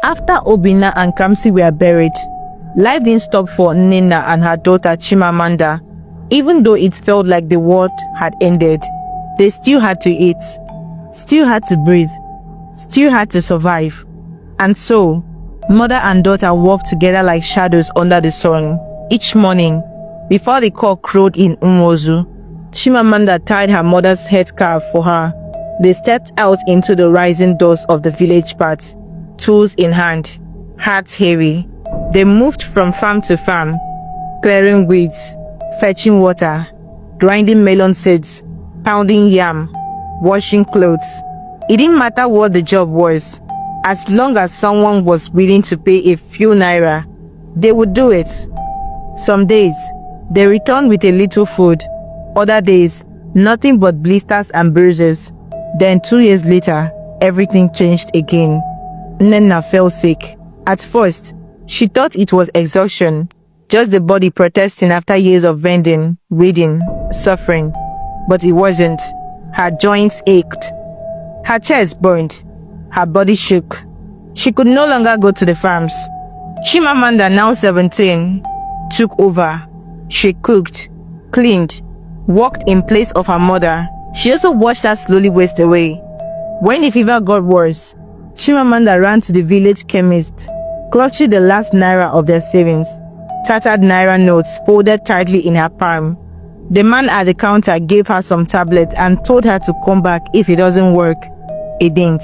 After Obinna and Kamsi were buried, life didn't stop for Nnenna and her daughter Chimamanda. Even though it felt like the world had ended, they still had to eat, still had to breathe, still had to survive. And so, mother and daughter walked together like shadows under the sun. Each morning, before the cock crowed in Umozu, Chimamanda tied her mother's headscarf for her. They stepped out into the rising dust of the village path, tools in hand, hearts heavy. They moved from farm to farm, clearing weeds, fetching water, grinding melon seeds, pounding yam, washing clothes. It didn't matter what the job was. As long as someone was willing to pay a few naira, they would do it. Some days, they returned with a little food. Other days, nothing but blisters and bruises. Then 2 years later, everything changed again. Nnenna fell sick. At first, she thought it was exhaustion, just the body protesting after years of bending, reading, suffering. But it wasn't. Her joints ached. Her chest burned. Her body shook. She could no longer go to the farms. Chimamanda, now 17, took over. She cooked, cleaned, worked in place of her mother. She also watched her slowly waste away. When the fever got worse, Chimamanda ran to the village chemist, clutching the last naira of their savings, tattered naira notes folded tightly in her palm. The man at the counter gave her some tablets and told her to come back if it doesn't work. It didn't.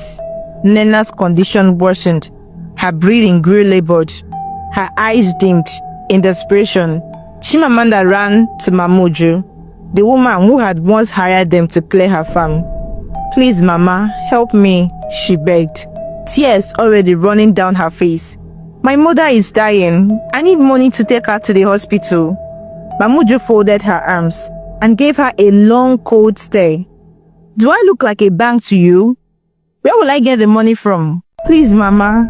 Nnenna's condition worsened. Her breathing grew labored. Her eyes dimmed. In desperation, Chimamanda ran to Mamuju, the woman who had once hired them to clear her farm. "Please, Mama, help me," she begged, tears already running down her face. "My mother is dying. I need money to take her to the hospital." Mamuju folded her arms and gave her a long, cold stare. "Do I look like a bank to you? Where will I get the money from? Please, Mama,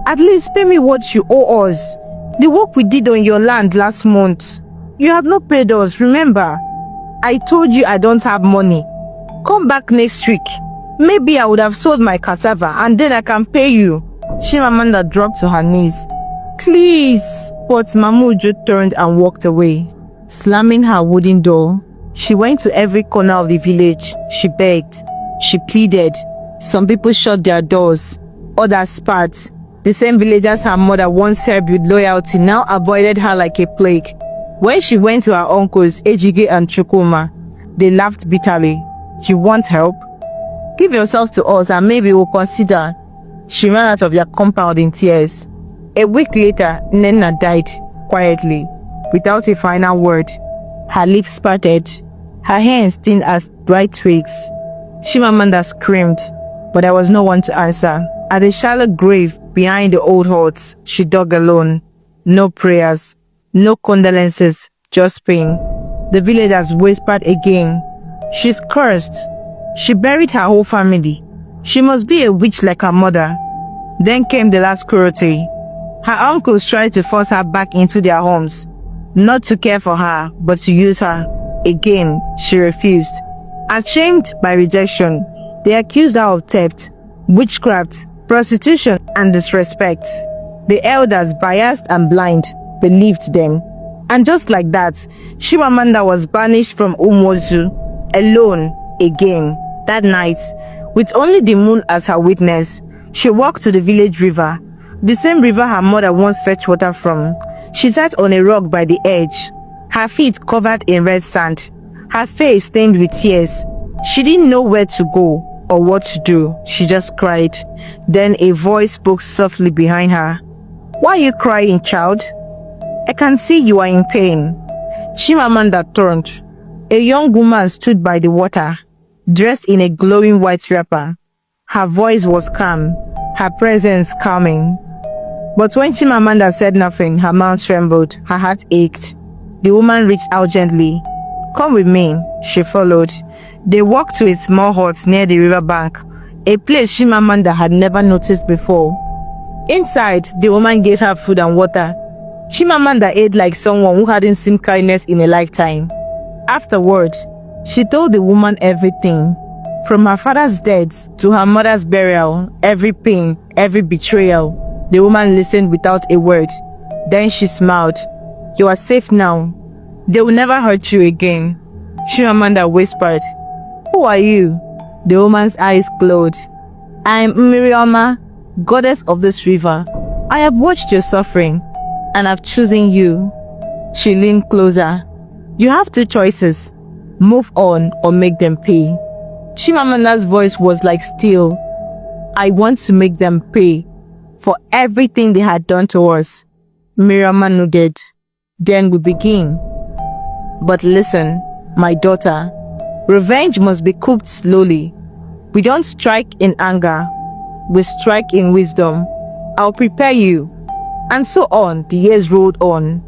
at least pay me what you owe us. The work we did on your land last month. You have not paid us, remember? I told you I don't have money. Come back next week. Maybe I would have sold my cassava and then I can pay you." Chimamanda dropped to her knees. "Please." But Mamuju turned and walked away, slamming her wooden door. She went to every corner of the village. She begged. She pleaded. Some people shut their doors. Others spat. The same villagers her mother once served with loyalty now avoided her like a plague. When she went to her uncles, Ejike and Chukwuma, they laughed bitterly. "You want help? Give yourself to us and maybe we'll consider." She ran out of their compound in tears. A week later, Nnenna died, quietly, without a final word. Her lips parted, her hands thin as dry twigs. Chimamanda screamed, but there was no one to answer. At the shallow grave behind the old huts, she dug alone. No prayers, no condolences, just pain. The villagers whispered again, "She's cursed. She buried her whole family. She must be a witch like her mother." Then came the last cruelty. Her uncles tried to force her back into their homes, not to care for her, but to use her. Again, she refused. Ashamed by rejection, they accused her of theft, witchcraft, prostitution, and disrespect. The elders, biased and blind, believed them. And just like that, Chimamanda was banished from Umozu, alone, again. That night, with only the moon as her witness, she walked to the village river, the same river her mother once fetched water from. She sat on a rock by the edge, her feet covered in red sand, her face stained with tears. She didn't know where to go or what to do. She just cried. Then a voice spoke softly behind her. "Why are you crying, child? I can see you are in pain." Chimamanda turned. A young woman stood by the water, dressed in a glowing white wrapper. Her voice was calm, her presence calming. But when Chimamanda said nothing, her mouth trembled, her heart ached. The woman reached out gently. "Come with me." She followed. They walked to a small hut near the riverbank, a place Chimamanda had never noticed before. Inside, the woman gave her food and water. Chimamanda ate like someone who hadn't seen kindness in a lifetime. Afterward, she told the woman everything, from her father's death to her mother's burial, every pain, every betrayal. The woman listened without a word. Then she smiled. You are safe now. They will never hurt you again. Chimamanda whispered. Who are you? The woman's eyes glowed. I am Miriama, goddess of this river. I have watched your suffering, and I've chosen you. She leaned closer. You have two choices. Move on or make them pay. Chimamanda's voice was like steel. I want to make them pay for everything they had done to us. Miriama nodded. Then we begin. But listen, my daughter, revenge must be cooked slowly. We don't strike in anger. We strike in wisdom. I'll prepare you. And so on, the years rolled on.